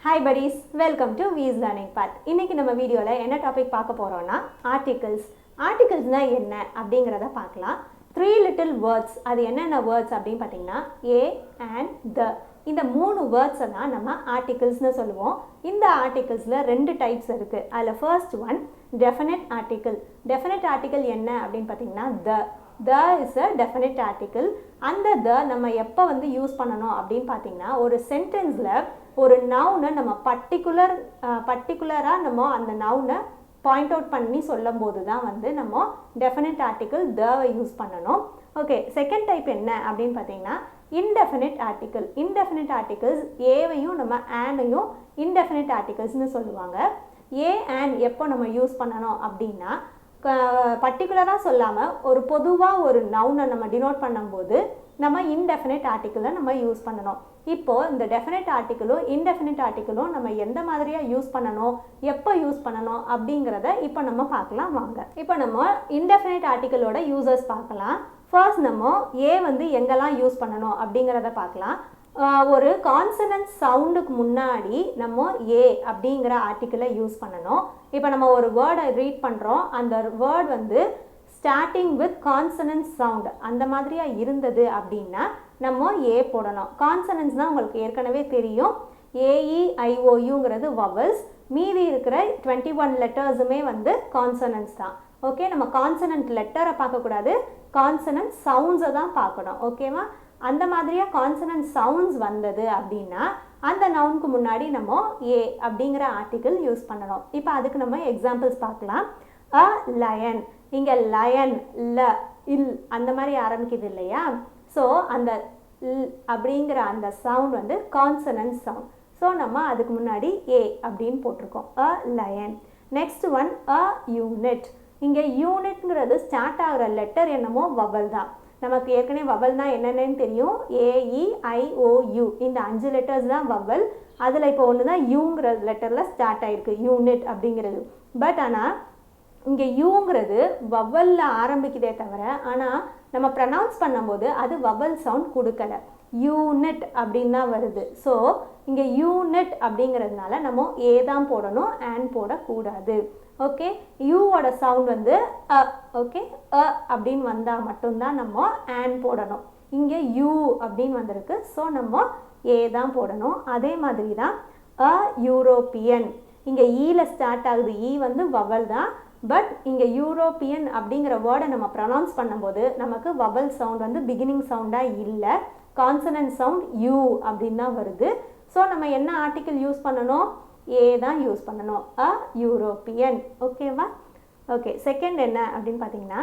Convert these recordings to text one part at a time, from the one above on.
Hi buddies, welcome to V's Learning Path. இன்னைக்கு நம்ம வீடியோல என்ன டாபிக் பார்க்க போறோம்னா articles. Articlesனா என்ன அப்படிங்கறத பார்க்கலாம். Three little words. அது என்னென்ன words அப்படினு பாத்தீங்கன்னா a and the. இந்த மூணு words தான் நம்ம articlesனு சொல்லுவோம். இந்த articlesல ரெண்டு டைப்ஸ் இருக்கு. அதுல first one definite article. Definite article என்ன அப்படினு பாத்தீங்கன்னா the is a definite article. அந்த the நம்ம எப்ப வந்து யூஸ் பண்ணனும் அப்படினு பாத்தீங்கன்னா ஒரு சென்டென்ஸ்ல ஒரு நவுனை நம்ம பர்టిక్యులரா நம்ம அந்த நவுனை பாயிண்ட் அவுட் பண்ணி சொல்லும்போது தான் வந்து நம்ம டெஃபினட் ஆர்டிகிள் the-வை யூஸ் பண்ணனும். ஓகே, செகண்ட் டைப் என்ன அப்படினு பாத்தீங்கன்னா indefinite article. Indefinite articles a-வையும் நம்ம and-ஐயும் indefinite articlesனு சொல்லுவாங்க. a and எப்போ நம்ம யூஸ் பண்ணனும் அப்படினா பர்టిక్యులரா சொல்லாம ஒரு பொதுவா ஒரு நவுனை நம்ம டினோட் பண்ணும்போது நம்ம indefinite article நம்ம யூஸ் பண்ணனும். இப்போ இந்த definite articleம் indefinite articleம் நம்ம எந்த மாதிரியா யூஸ் பண்ணனும், எப்போ யூஸ் பண்ணனும் அப்படிங்கறத இப்போ நம்ம பார்க்கலாம் வாங்க. இப்போ நம்ம indefinite articleோட யூசர்ஸ் பார்க்கலாம். ஃபர்ஸ்ட் நம்ம a வந்து எங்கெல்லாம் யூஸ் பண்ணனும் அப்படிங்கறத பார்க்கலாம். ஒரு கான்சனன்ட் சவுண்டுக்கு முன்னாடி நம்ம a அப்படிங்கற ஆர்டிகிளை யூஸ் பண்ணனும். இப்போ நம்ம ஒரு வேர்டை ரீட் பண்றோம், அந்த வேர்ட் வந்து starting with consonant sound அந்த மாதிரியா இருந்தது அப்படினா நம்ம a போடணும். கான்சனன்ட்ஸ்னா உங்களுக்கு ஏற்கனவே தெரியும், a e i o u ங்கிறது vowels, மீதி இருக்கிற 21 லெட்டர்ஸுமே வந்து கான்சனன்ட்ஸ் தான். ஓகே, நம்ம கான்சனன்ட் லெட்டரை பார்க்க கூடாது, கான்சனன்ட் சவுண்ட்ஸை தான் பார்க்கணும். ஓகேவா? அந்த மாதிரியா கான்சனன்ட் சவுண்ட்ஸ் வந்தது அப்படினா அந்த நவுனுக்கு முன்னாடி நம்ம a அப்படிங்கற ஆர்டிகிள் யூஸ் பண்ணணும். இப்போ அதுக்கு நம்ம எக்ஸாம்பிள்ஸ் பார்க்கலாம். a lion, இங்க lion ல இல் அந்த மாதிரி ஆரம்பிக்குது இல்லையா? ஸோ அந்த அப்படிங்கிற அந்த சவுண்ட் வந்து கான்சனன்ட் சவுண்ட். ஸோ நம்ம அதுக்கு முன்னாடி a அப்படின்னு போட்டிருக்கோம், a lion. Next one a unit. இங்கே யூனிட்ங்கிறது ஸ்டார்ட் ஆகிற லெட்டர் என்னமோ வவல் தான். நமக்கு ஏற்கனவே வவல்னா என்னென்னு தெரியும், a e i o u இந்த 5 லெட்டர்ஸ் தான் வவல். அதில் இப்போ ஒன்று தான் யூங்கிற லெட்டரில் ஸ்டார்ட் ஆகிருக்கு, யூனிட் அப்படிங்கிறது. பட் ஆனால் இங்கே யூங்கிறது வவலில் ஆரம்பிக்குதே தவிர ஆனால் நம்ம ப்ரனவுன்ஸ் பண்ணும்போது அது வவல் சவுண்ட் கொடுக்கல, யூனிட் அப்படின்னு தான் வருது. ஸோ இங்கே யூனிட் அப்படிங்கிறதுனால நம்ம ஏ தான் போடணும், அண்ட் போடக்கூடாது. ஓகே, யூவோட சவுண்ட் வந்து அ. ஓகே, அ அப்படின்னு வந்தால் மட்டும்தான் நம்ம அண்ட் போடணும். இங்கே யூ அப்படின்னு வந்திருக்கு, ஸோ நம்ம ஏ தான் போடணும். அதே மாதிரி தான் அ யூரோப்பியன். இங்கே ஈல ஸ்டார்ட் ஆகுது, ஈ வந்து வவல் தான். பட் இங்கே யூரோப்பியன் அப்படிங்கிற வேர்டை நம்ம ப்ரனவுன்ஸ் பண்ணும்போது நமக்கு வவல் சவுண்ட் வந்து பிகினிங் சவுண்டாக இல்லை, கான்சனன்ட் சவுண்ட் யூ அப்படின்னு தான் வருது. ஸோ நம்ம என்ன ஆர்டிகிள் யூஸ் பண்ணணும், ஏ தான் யூஸ் பண்ணணும், அ யூரோப்பியன். ஓகேவா? ஓகே, செகண்ட் என்ன அப்படின்னு பார்த்தீங்கன்னா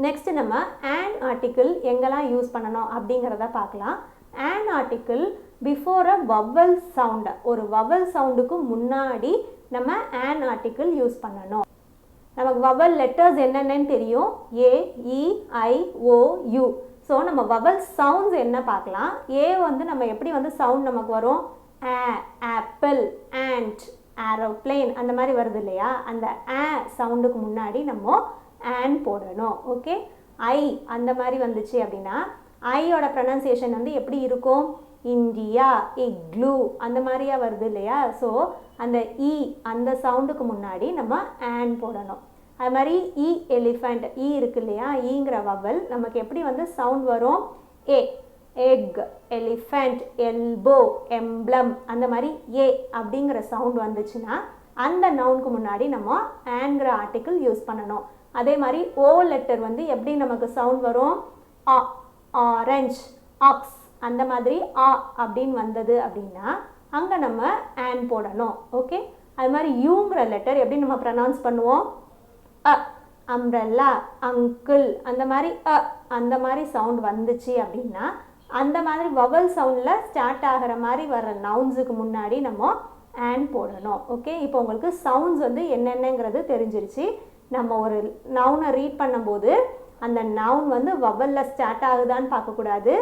நெக்ஸ்ட் நம்ம an ஆர்டிகிள் எங்கெல்லாம் யூஸ் பண்ணணும் அப்படிங்கிறத பார்க்கலாம். an article before a vowel sound, ஒரு வவல் சவுண்டுக்கு முன்னாடி நம்ம an ஆர்டிகிள் யூஸ் பண்ணணும். நமக்கு வவல் லெட்டர்ஸ் என்னென்னு தெரியும், a e i o u. So நம்ம வவல் சவுண்ட்ஸ் என்ன பார்க்கலாம். ஏ வந்து நம்ம எப்படி வந்து சவுண்ட் நமக்கு வரும், ஆப்பிள், ஆண்ட், ஏரோப்ளேன் அந்த மாதிரி வருது இல்லையா? அந்த சவுண்டுக்கு முன்னாடி நம்ம ஆன் போடணும். ஓகே, ஐ அந்த மாதிரி வந்துச்சு அப்படின்னா ஐயோட ப்ரொனன்சியேஷன் வந்து எப்படி இருக்கும், இந்தியா, இக்ளூ அந்த மாதிரியா வருது இல்லையா? ஸோ அந்த இ அந்த சவுண்டுக்கு முன்னாடி நம்ம ஆன் போடணும். அது மாதிரி இ எலிஃபண்ட், இ இருக்கு இல்லையா, ஈங்கிற வவல் நமக்கு எப்படி வந்து சவுண்ட் வரும், ஏ, எக், எலிஃபண்ட், எல்போ, எம்ப்ளம் அந்த மாதிரி ஏ அப்படிங்கிற சவுண்ட் வந்துச்சுன்னா அந்த நவுனுக்கு முன்னாடி நம்ம ஆன்கிற ஆர்டிகிள் யூஸ் பண்ணணும். அதே மாதிரி ஓ லெட்டர் வந்து எப்படி நமக்கு சவுண்ட் வரும், ஆ, ஆரஞ்ச், ஆக்ஸ் அந்த மாதிரி ஆ அப்படின்னு வந்தது அப்படின்னா அங்கே நம்ம ஆன் போடணும். ஓகே, அது மாதிரி யூங்கிற லெட்டர் எப்படி நம்ம ப்ரனவுன்ஸ் பண்ணுவோம், அ, அம்ப்ரெல்லா, அங்கிள் அந்த மாதிரி அந்த மாதிரி சவுண்ட் வந்துச்சு அப்படின்னா அந்த மாதிரி வவல் சவுண்டில் ஸ்டார்ட் ஆகிற மாதிரி வர்ற நவுன்ஸுக்கு முன்னாடி நம்ம ஆன் போடணும். ஓகே, இப்போ உங்களுக்கு சவுண்ட்ஸ் வந்து என்னென்னங்கிறது தெரிஞ்சிருச்சு. நம்ம ஒரு நவுனை ரீட் பண்ணும்போது அந்த நவுன் வந்து வவலில் ஸ்டார்ட் ஆகுதான்னு பார்க்கக்கூடாது,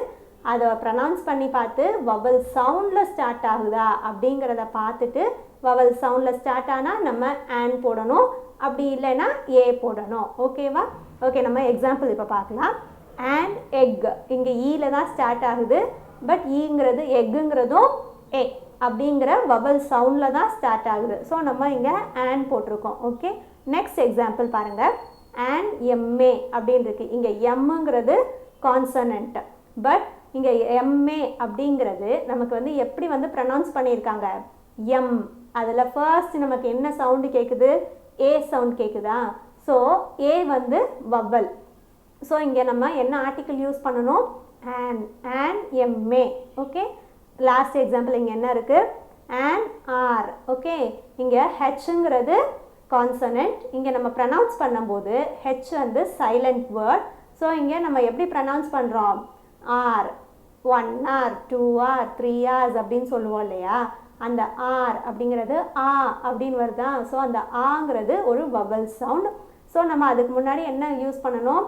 அதை ப்ரனவுன்ஸ் பண்ணி பார்த்து வவல் சவுண்டில் ஸ்டார்ட் ஆகுதா அப்படிங்கிறத பார்த்துட்டு வவல் சவுண்டில் ஸ்டார்ட் ஆனால் நம்ம ஆன் போடணும், அப்படி இல்லைன்னா ஏ போடணும். ஓகேவா? ஓகே, நம்ம எக்ஸாம்பிள் இப்போ பார்க்கலாம். அண்ட் எக், இங்கே ஈல தான் ஸ்டார்ட் ஆகுது, பட் ஈங்கிறது எக்குங்கிறதும் ஏ. அப்படிங்கிற வவல் சவுண்டில் தான் ஸ்டார்ட் ஆகுது. ஸோ நம்ம இங்கே ஆன் போட்டிருக்கோம். ஓகே, நெக்ஸ்ட் எக்ஸாம்பிள் பாருங்கள். ஆன் எம்ஏ அப்படின்னு இருக்குது. இங்கே எம்முங்கிறது கான்சனண்ட், பட் இங்கே எம்ஏ அப்படிங்கிறது நமக்கு வந்து எப்படி வந்து ப்ரனவுன்ஸ் பண்ணியிருக்காங்க, எம். அதில் ஃபர்ஸ்ட் நமக்கு என்ன சவுண்டு கேட்குது, ஏ சவுண்ட் கேட்குதா. ஸோ ஏ வந்து வவல். ஸோ இங்கே நம்ம என்ன ஆர்டிக்கிள் யூஸ் பண்ணணும், on. On MA. Okay, last example இங்கே என்ன இருக்குது, ஆன் ஆர். ஓகே, இங்கே ஹெச்ங்கிறது கான்சனண்ட். இங்கே நம்ம ப்ரனவுன்ஸ் பண்ணும்போது ஹெச் வந்து சைலண்ட் வேர்ட். ஸோ இங்கே நம்ம எப்படி ப்ரனவுன்ஸ் பண்ணுறோம், ஆர். 1 hour 2 hour 3 hours அப்படின்னு சொல்லுவோம் இல்லையா, அந்த ஆர் அப்படிங்கிறது ஆ அப்படின்னு வருதா. ஸோ அந்த ஆங்கிறது ஒரு வவல் சவுண்ட். ஸோ நம்ம அதுக்கு முன்னாடி என்ன யூஸ் பண்ணணும்,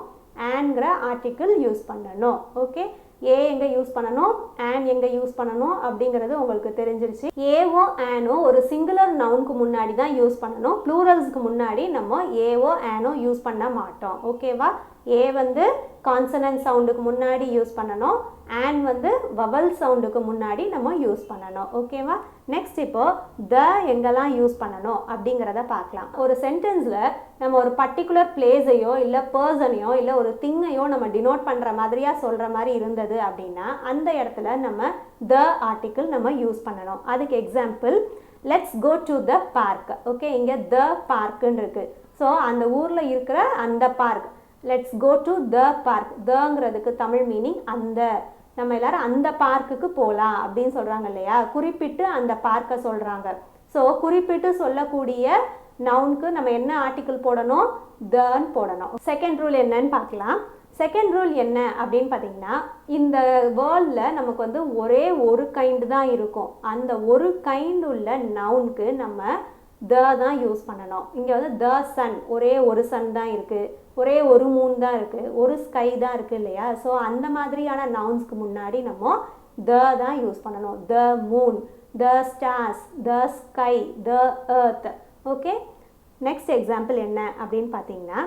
ஆன்கிற ஆர்டிக்கிள் யூஸ் பண்ணணும். ஓகே, ஏ எங்கே யூஸ் பண்ணணும், ஆன் எங்கே யூஸ் பண்ணணும் அப்படிங்கிறது உங்களுக்கு தெரிஞ்சிருச்சு. ஏவோ ஆனோ ஒரு சிங்குலர் நவுனுக்கு முன்னாடி தான் யூஸ் பண்ணணும். ப்ளூரல்ஸ்க்கு முன்னாடி நம்ம ஏவோ ஆனோ யூஸ் பண்ண மாட்டோம். ஓகேவா, ஏ வந்து கான்சனன்ட் சவுண்டுக்கு முன்னாடி யூஸ் பண்ணணும், ஆன் வந்து வவல் சவுண்டுக்கு முன்னாடி நம்ம யூஸ் பண்ணணும். ஓகேவா, நெக்ஸ்ட் இப்போ த எங்கெல்லாம் யூஸ் பண்ணணும் அப்படிங்கிறத பார்க்கலாம். ஒரு சென்டென்ஸில் நம்ம ஒரு பர்டிகுலர் பிளேஸையோ இல்லை பர்சனையோ இல்லை ஒரு திங்கையோ நம்ம டினோட் பண்ணுற மாதிரியா சொல்கிற மாதிரி இருந்தது அப்படின்னா அந்த இடத்துல நம்ம த ஆர்டிக்கிள் நம்ம யூஸ் பண்ணணும். அதுக்கு example, let's go to the park. Okay, இங்கே த பார்க்குன்னு இருக்குது. ஸோ அந்த ஊரில் இருக்கிற அந்த park, let's go to the park. தங்கிறதுக்கு தமிழ் மீனிங் அந்த. நம்ம எல்லாரும் அந்த பார்க்குக்கு போகலாம் அப்படின்னு சொல்கிறாங்க இல்லையா, குறிப்பிட்டு அந்த பார்க்கை சொல்கிறாங்க. ஸோ குறிப்பிட்டு சொல்லக்கூடிய நவுனுக்கு நம்ம என்ன ஆர்டிக்கிள் போடணும், தன்னு போடணும். செகண்ட் ரூல் என்னன்னு பார்க்கலாம். செகண்ட் ரூல் என்ன அப்படின்னு பார்த்தீங்கன்னா, இந்த வேர்ல்டில் நமக்கு வந்து ஒரே ஒரு கைண்டு தான் இருக்கும். அந்த ஒரு கைண்டு உள்ள நவுனுக்கு நம்ம த தான் யூஸ் பண்ணணும். இங்கே வந்து த சன், ஒரே ஒரு சன் தான் இருக்குது, ஒரே ஒரு மூன் தான் இருக்குது, ஒரு ஸ்கை தான் இருக்குது இல்லையா. ஸோ அந்த மாதிரியான நவுன்ஸ்க்கு முன்னாடி நம்ம த தான் யூஸ் பண்ணணும். The moon, the stars, the sky, the earth. Okay, next example என்ன அப்படின்னு பார்த்தீங்கன்னா,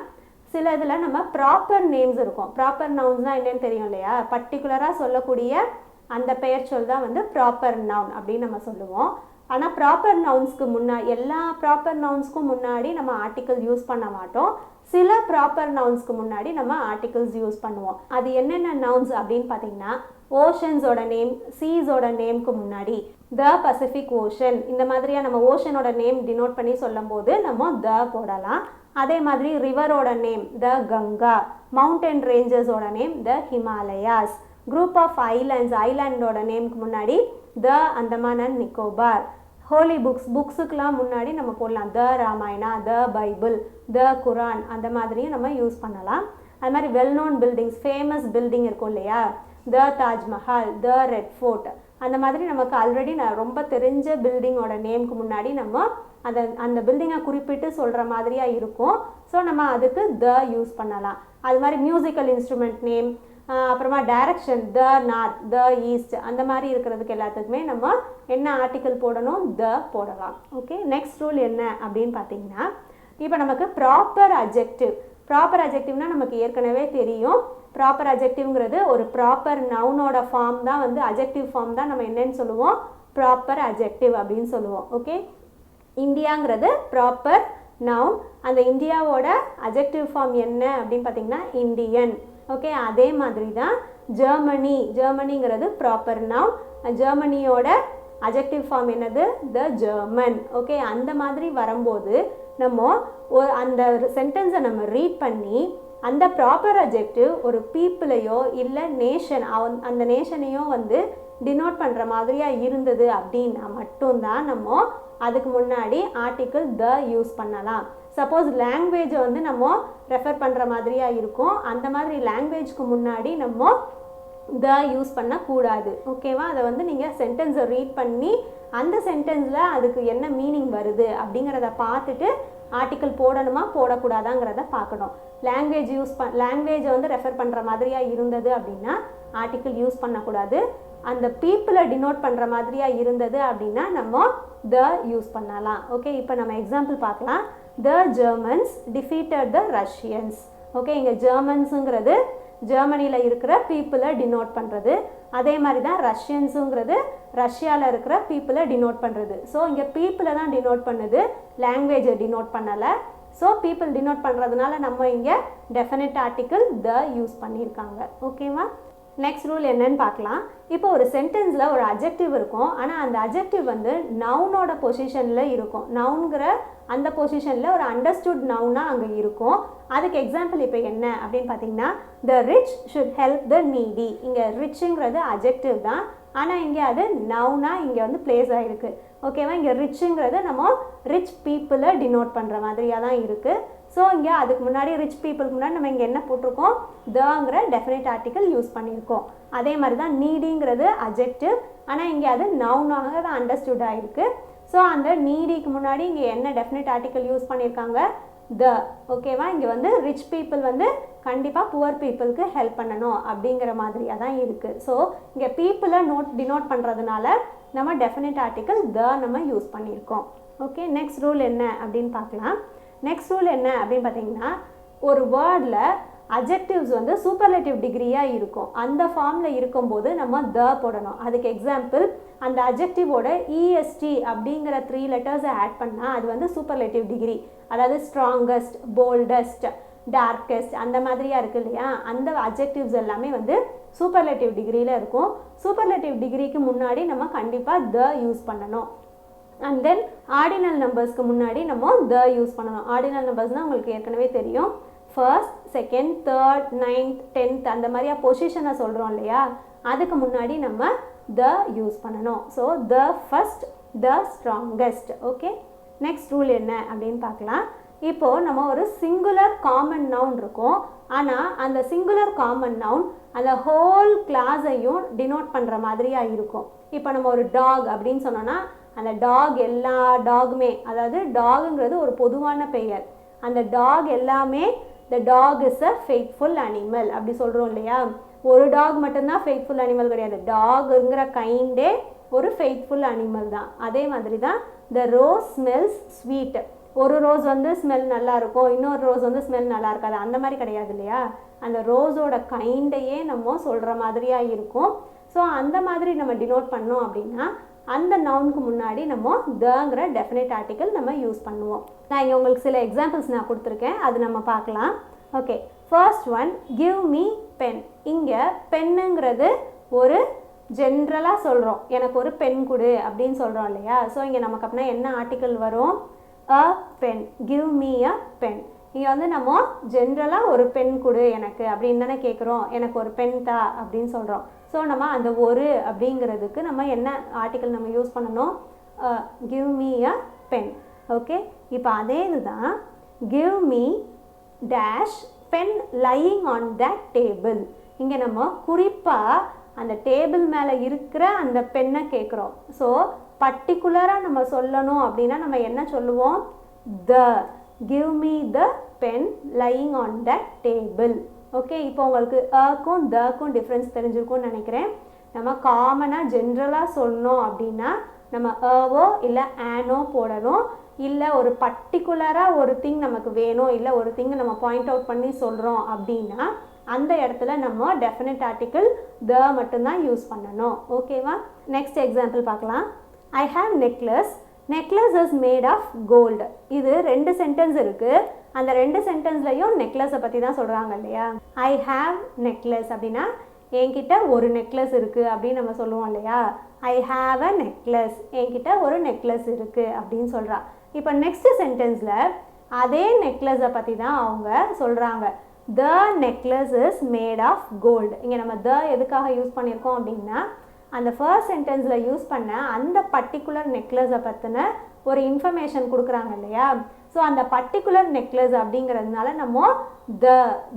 சில இதில் நம்ம ப்ராப்பர் நேம்ஸ் இருக்கும். ப்ராப்பர் நவுன்ஸ்னால் என்னென்னு தெரியும் இல்லையா, பர்டிகுலராக சொல்லக்கூடிய அந்த பெயர் சொல் தான் வந்து ப்ராப்பர் நவுன் அப்படின்னு நம்ம சொல்லுவோம். ஆனால் ப்ராப்பர் நவுன்ஸ்க்கு முன்னாடி, எல்லா ப்ராப்பர் நவுன்ஸ்க்கும் முன்னாடி நம்ம ஆர்டிக்கிள் யூஸ் பண்ண மாட்டோம். சில ப்ராப்பர் நவுன்ஸ்க்கு முன்னாடி நம்ம ஆர்டிகிள்ஸ் யூஸ் பண்ணுவோம். அது என்னென்ன நவுன்ஸ் அப்படின்னு பார்த்தீங்கன்னா, ஓஷன்ஸோட நேம், சீஸோட நேம்க்கு முன்னாடி த பசிபிக் ஓஷன், இந்த மாதிரியாக நம்ம ஓஷனோட நேம் டினோட் பண்ணி சொல்லும் போது நம்ம த போடலாம். அதே மாதிரி ரிவரோட நேம் த கங்கா, மவுண்டன் ரேஞ்சஸோட name the Himalayas, group of islands, ஐலாண்டோட நேம்க்கு முன்னாடி the Andaman and Nicobar, holy books, புக்ஸுக்கெலாம் முன்னாடி நம்ம போடலாம் த ராமாயணா, த பைபிள், த குரான், அந்த மாதிரியும் நம்ம யூஸ் பண்ணலாம். அது மாதிரி well known buildings, famous building இருக்கும் இல்லையா, த தாஜ்மஹால், த ரெட் ஃபோர்ட், அந்த மாதிரி நமக்கு ஆல்ரெடி ரொம்ப தெரிஞ்ச பில்டிங்கோட நேம்க்கு முன்னாடி நம்ம அந்த பில்டிங்கை குறிப்பிட்டு சொல்கிற மாதிரியாக இருக்கும். ஸோ நம்ம அதுக்கு த யூஸ் பண்ணலாம். அது மாதிரி மியூசிக்கல் இன்ஸ்ட்ருமெண்ட் நேம், அப்புறமா direction the north, the east, அந்த மாதிரி இருக்கிறதுக்கு எல்லாத்துக்குமே நம்ம என்ன ஆர்டிக்கிள் போடணும், த போடலாம். ஓகே, நெக்ஸ்ட் ரூல் என்ன அப்படின்னு பார்த்தீங்கன்னா, இப்போ நமக்கு ப்ராப்பர் அட்ஜெக்டிவ். ப்ராப்பர் அட்ஜெக்டிவ்னா நமக்கு ஏற்கனவே தெரியும். ப்ராப்பர் அட்ஜெக்டிவ்ங்கிறது ஒரு ப்ராப்பர் நவுனோட ஃபார்ம் தான் வந்து அட்ஜெக்டிவ் ஃபார்ம் தான் நம்ம என்னன்னு சொல்லுவோம், ப்ராப்பர் அட்ஜெக்டிவ் அப்படின்னு சொல்லுவோம். ஓகே, இந்தியாங்கிறது ப்ராப்பர் நவுன். அந்த இந்தியாவோட அட்ஜெக்டிவ் ஃபார்ம் என்ன அப்படின்னு பார்த்தீங்கன்னா இந்தியன். ஓகே, அதே மாதிரி தான் ஜெர்மனி, ஜெர்மனிங்கிறது ப்ராப்பர் நவுன். ஜெர்மனியோட அட்ஜெக்டிவ் ஃபார்ம் என்னது, த ஜெர்மன். ஓகே, அந்த மாதிரி வரும்போது நம்ம அந்த சென்டென்ஸை நம்ம ரீட் பண்ணி அந்த ப்ராப்பர் அட்ஜெக்டிவ் ஒரு பீப்புளையோ இல்லை நேஷன், அந்த நேஷனையோ வந்து டினோட் பண்ணுற மாதிரியாக இருந்தது அப்படின்னா மட்டும்தான் நம்ம அதுக்கு முன்னாடி ஆர்டிக்கிள் த யூஸ் பண்ணலாம். சப்போஸ் லாங்குவேஜை வந்து நம்ம ரெஃபர் பண்ணுற மாதிரியாக இருக்கும், அந்த மாதிரி லாங்குவேஜ்க்கு முன்னாடி நம்ம த யூஸ் பண்ணக்கூடாது. ஓகேவா, அதை வந்து நீங்கள் சென்டென்ஸை ரீட் பண்ணி அந்த சென்டென்ஸில் அதுக்கு என்ன மீனிங் வருது அப்படிங்கிறத பார்த்துட்டு ஆர்டிக்கிள் போடணுமா போடக்கூடாதாங்கிறத பார்க்கணும். லாங்குவேஜை வந்து ரெஃபர் பண்ணுற மாதிரியாக இருந்தது அப்படின்னா ஆர்டிக்கிள் யூஸ் பண்ணக்கூடாது. அந்த பீப்புளை டினோட் பண்ணுற மாதிரியாக இருந்தது அப்படின்னா நம்ம த யூஸ் பண்ணலாம். ஓகே, இப்போ நம்ம எக்ஸாம்பிள் பார்க்கலாம். த ஜெர்மன்ஸ் டிஃபீட்டட் த ரஷ்யன்ஸ். ஓகே, இங்கே ஜெர்மன்ஸுங்கிறது ஜெர்மனியில் இருக்கிற பீப்புளை டினோட் பண்ணுறது. அதே மாதிரி தான் ரஷ்யன்ஸுங்கிறது ரஷ்யாவில் இருக்கிற பீப்புளை டினோட் பண்ணுறது. ஸோ இங்கே பீப்புளை தான் டினோட் பண்ணுது, லாங்குவேஜை டினோட் பண்ணலை. ஸோ பீப்புள் டினோட் பண்ணுறதுனால நம்ம இங்கே டெஃபினட் ஆர்டிக்கிள் த யூஸ் பண்ணியிருக்காங்க. ஓகேவா? நெக்ஸ்ட் ரூல் என்னன்னு பார்க்கலாம். இப்போ ஒரு சென்டென்ஸில் ஒரு அட்ஜெக்டிவ் இருக்கும், ஆனால் அந்த அட்ஜெக்டிவ் வந்து நவுனோட பொசிஷனில் இருக்கும். நவுன்கிற அந்த பொசிஷனில் ஒரு அண்டர்ஸ்டுட் நவுனாக அங்கே இருக்கும். அதுக்கு எக்ஸாம்பிள் இப்போ என்ன அப்படின்னு பார்த்தீங்கன்னா, the rich should help the needy. இங்கே ரிச்சுங்கிறது அட்ஜெக்டிவ் தான், ஆனால் இங்கே அது நவுனாக இங்கே வந்து பிளேஸ் ஆகிருக்கு. ஓகேவா? இங்கே ரிச்சுங்கிறது நம்ம ரிச் பீப்புளை டினோட் பண்ணுற மாதிரியாக தான் இருக்குது. ஸோ இங்கே அதுக்கு முன்னாடி ரிச் பீப்புளுக்கு முன்னாடி நம்ம இங்கே என்ன போட்டிருக்கோம், தங்கிற டெஃபினட் ஆர்டிக்கல் யூஸ் பண்ணியிருக்கோம். அதே மாதிரி தான் நீடிங்கிறது அட்ஜெக்டிவ், ஆனால் இங்கே அது நவுனாக தான் அண்டர்ஸ்டுட் ஆகிருக்கு. ஸோ அந்த நீடிக்கு முன்னாடி இங்கே என்ன டெஃபினட் ஆர்டிக்கல் யூஸ் பண்ணியிருக்காங்க, த. ஓகேவா? இங்கே வந்து ரிச் பீப்புள் வந்து கண்டிப்பாக புவர் பீப்புளுக்கு ஹெல்ப் பண்ணணும் அப்படிங்கிற மாதிரியாக தான் இருக்குது. ஸோ இங்கே பீப்புளை டினோட் பண்ணுறதுனால நம்ம டெஃபினட் ஆர்டிக்கல் த நம்ம யூஸ் பண்ணியிருக்கோம். ஓகே, நெக்ஸ்ட் ரூல் என்ன அப்படின்னு பார்க்கலாம். நெக்ஸ்ட் ரூல் என்ன அப்படின்னு பார்த்தீங்கன்னா, ஒரு வேர்டில் அட்ஜெக்டிவ்ஸ் வந்து சூப்பர்லேட்டிவ் டிகிரியாக இருக்கும். அந்த ஃபார்மில் இருக்கும்போது நம்ம த போடணும். அதுக்கு எக்ஸாம்பிள், அந்த அட்ஜெக்டிவோட இஎஸ்டி அப்படிங்கிற 3 லெட்டர்ஸை ஆட் பண்ணால் அது வந்து சூப்பர்லேட்டிவ் டிகிரி. அதாவது ஸ்ட்ராங்கஸ்ட், போல்டஸ்ட், டார்க்கஸ்ட் அந்த மாதிரியாக இருக்குது இல்லையா, அந்த அட்ஜெக்டிவ்ஸ் எல்லாமே வந்து சூப்பர்லேட்டிவ் டிகிரியில் இருக்கும். சூப்பர்லேட்டிவ் டிகிரிக்கு முன்னாடி நம்ம கண்டிப்பாக த யூஸ் பண்ணணும். அண்ட் தென் ஆர்டினல் நம்பர்ஸ்க்கு முன்னாடி நம்ம த யூஸ் பண்ணணும். ஆர்டினல் நம்பர்ஸ்னால் உங்களுக்கு ஏற்கனவே தெரியும், first, second, third, 9th, 10th அந்த மாதிரியா பொசிஷனை சொல்கிறோம் இல்லையா, அதுக்கு முன்னாடி நம்ம த யூஸ் பண்ணணும். So the first, the strongest. Okay, next rule என்ன அப்படின்னு பார்க்கலாம். இப்போது நம்ம ஒரு சிங்குலர் காமன் நவுன் இருக்கும், ஆனால் அந்த சிங்குலர் காமன் நவுன் அந்த ஹோல் கிளாஸையும் டினோட் பண்ணுற மாதிரியாக இருக்கும். இப்போ நம்ம ஒரு டாக் அப்படின்னு சொன்னோன்னா அந்த டாக் எல்லா டாகுமே, அதாவது டாகுங்கிறது ஒரு பொதுவான பெயர், அந்த டாக் எல்லாமே the dog is a faithful animal அப்படி சொல்கிறோம் இல்லையா. ஒரு டாக் மட்டும்தான் ஃபெய்த்ஃபுல் அனிமல் கிடையாது, டாகுங்கிற கைண்டே ஒரு ஃபெய்த்ஃபுல் அனிமல் தான். அதே மாதிரி தான் த ரோஸ் ஸ்மெல்ஸ் ஸ்வீட். ஒரு ரோஸ் வந்து ஸ்மெல் நல்லா இருக்கும், இன்னொரு ரோஸ் வந்து ஸ்மெல் நல்லா இருக்காது, அந்த மாதிரி கிடையாது இல்லையா. அந்த ரோஸோட கைண்டையே நம்ம சொல்கிற மாதிரியாக இருக்கும். ஸோ அந்த மாதிரி நம்ம டினோட் பண்ணோம் அப்படின்னா அந்த நவுனுக்கு முன்னாடி நம்ம தங்கிற டெஃபினட் ஆர்டிக்கல் நம்ம யூஸ் பண்ணுவோம். நான் இங்கே உங்களுக்கு சில எக்ஸாம்பிள்ஸ் நான் கொடுத்துருக்கேன், அது நம்ம பார்க்கலாம். Okay, first one, give me pen. இங்கே பென்னுங்கிறது ஒரு ஜென்ரலாக சொல்கிறோம், எனக்கு ஒரு பென் கொடு அப்படின்னு சொல்கிறோம் இல்லையா. ஸோ இங்கே நமக்கு அப்படின்னா என்ன ஆர்டிக்கல் வரும், a pen, give me a pen. இங்கே வந்து நம்ம ஜென்ரலாக ஒரு பென் கொடு எனக்கு அப்படின்னு தானே கேட்குறோம், எனக்கு ஒரு பென் தா அப்படின்னு சொல்கிறோம். ஸோ நம்ம அந்த ஒரு அப்படிங்கிறதுக்கு நம்ம என்ன ஆர்டிக்கல் நம்ம யூஸ் பண்ணணும், give me a pen. Okay, இப்போ அதே இதுதான், give me dash pen lying on that table. இங்கே நம்ம குறிப்பாக அந்த டேபிள் மேலே இருக்கிற அந்த பென்னை கேட்குறோம். ஸோ பர்டிகுலராக நம்ம சொல்லணும் அப்படின்னா நம்ம என்ன சொல்லுவோம், the, give me the pen lying on that table. Okay, இப்போ உங்களுக்கு அக்கும் தக்கும் டிஃப்ரென்ஸ் தெரிஞ்சிருக்கும்னு நினைக்கிறேன். நம்ம காமனாக ஜென்ரலாக சொன்னோம் அப்படின்னா நம்ம அவோ இல்லை ஆனோ போடணும். இல்லை ஒரு பர்டிகுலராக ஒரு திங் நமக்கு வேணும், இல்லை ஒரு திங்கை நம்ம பாயிண்ட் அவுட் பண்ணி சொல்கிறோம் அப்படின்னா அந்த இடத்துல நம்ம டெஃபினட் ஆர்டிக்கிள் த மட்டும்தான் யூஸ் பண்ணணும். ஓகேவா? நெக்ஸ்ட் எக்ஸாம்பிள் பார்க்கலாம். I have necklace, necklace is made of gold. இது 2 சென்டென்ஸ் இருக்குது, அந்த 2 சென்டென்ஸ்லையும் நெக்லஸை பற்றி தான் சொல்கிறாங்க இல்லையா. ஐ ஹாவ் நெக்லஸ் அப்படின்னா என்கிட்ட ஒரு நெக்லஸ் இருக்குது அப்படின்னு நம்ம சொல்லுவோம் இல்லையா. ஐ ஹாவ் அ நெக்லஸ், என்கிட்ட ஒரு நெக்லஸ் இருக்குது அப்படின்னு சொல்கிறா. இப்போ நெக்ஸ்ட் சென்டென்ஸில் அதே நெக்லஸை பற்றி தான் அவங்க சொல்கிறாங்க. The necklace is made of gold. இங்கே நம்ம த எதுக்காக யூஸ் பண்ணியிருக்கோம் அப்படின்னா அந்த ஃபர்ஸ்ட் சென்டென்ஸில் யூஸ் பண்ண அந்த பர்டிகுலர் நெக்லஸை பற்றின ஒரு இன்ஃபர்மேஷன் கொடுக்குறாங்க இல்லையா. ஸோ அந்த பர்டிகுலர் நெக்லஸ் அப்படிங்கிறதுனால நம்ம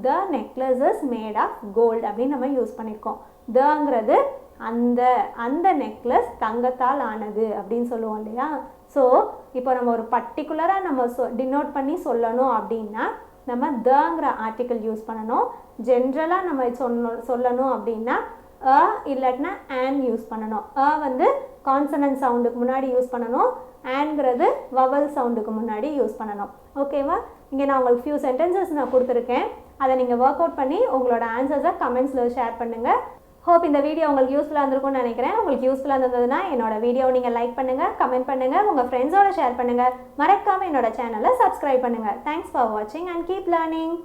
the necklace is made of gold அப்படின்னு நம்ம யூஸ் பண்ணியிருக்கோம். தங்கிறது அந்த நெக்லஸ் தங்கத்தால் ஆனது அப்படின்னு சொல்லுவோம் இல்லையா. ஸோ இப்போ நம்ம ஒரு பர்டிகுலராக நம்ம டினோட் பண்ணி சொல்லணும் அப்படின்னா நம்ம தங்கிற ஆர்டிக்கல் யூஸ் பண்ணணும். ஜென்ரலாக நம்ம சொல்லணும் அப்படின்னா அ இல்லாட்டினா ஆன் யூஸ் பண்ணணும். அ வந்து கான்சனன்ட் சவுண்டுக்கு முன்னாடி யூஸ் பண்ணணும், ஆன்ங்கிறது வவல் சவுண்டுக்கு முன்னாடி யூஸ் பண்ணணும். ஓகேவா? இங்கே நான் உங்களுக்கு ஃபியூ சென்டென்சஸ் நான் கொடுத்துருக்கேன், அதை நீங்கள் ஒர்க் அவுட் பண்ணி உங்களோட ஆன்சர்ஸை கமெண்ட்ஸில் ஷேர் பண்ணுங்கள். ஹோப் இந்த வீடியோ உங்களுக்கு யூஸ்ஃபுல்லாக இருந்திருக்கும்னு நினைக்கிறேன். உங்களுக்கு யூஸ்ஃபுல்லாக இருந்ததுன்னா என்னோட வீடியோவை நீங்கள் லைக் பண்ணுங்கள், கமெண்ட் பண்ணுங்கள், உங்கள் ஃப்ரெண்ட்ஸோட ஷேர் பண்ணுங்கள். மறக்காமல் என்னோட சேனலை சப்ஸ்கிரைப் பண்ணுங்கள். தேங்க்ஸ் ஃபார் வாட்சிங் அண்ட் கீப் லேர்னிங்.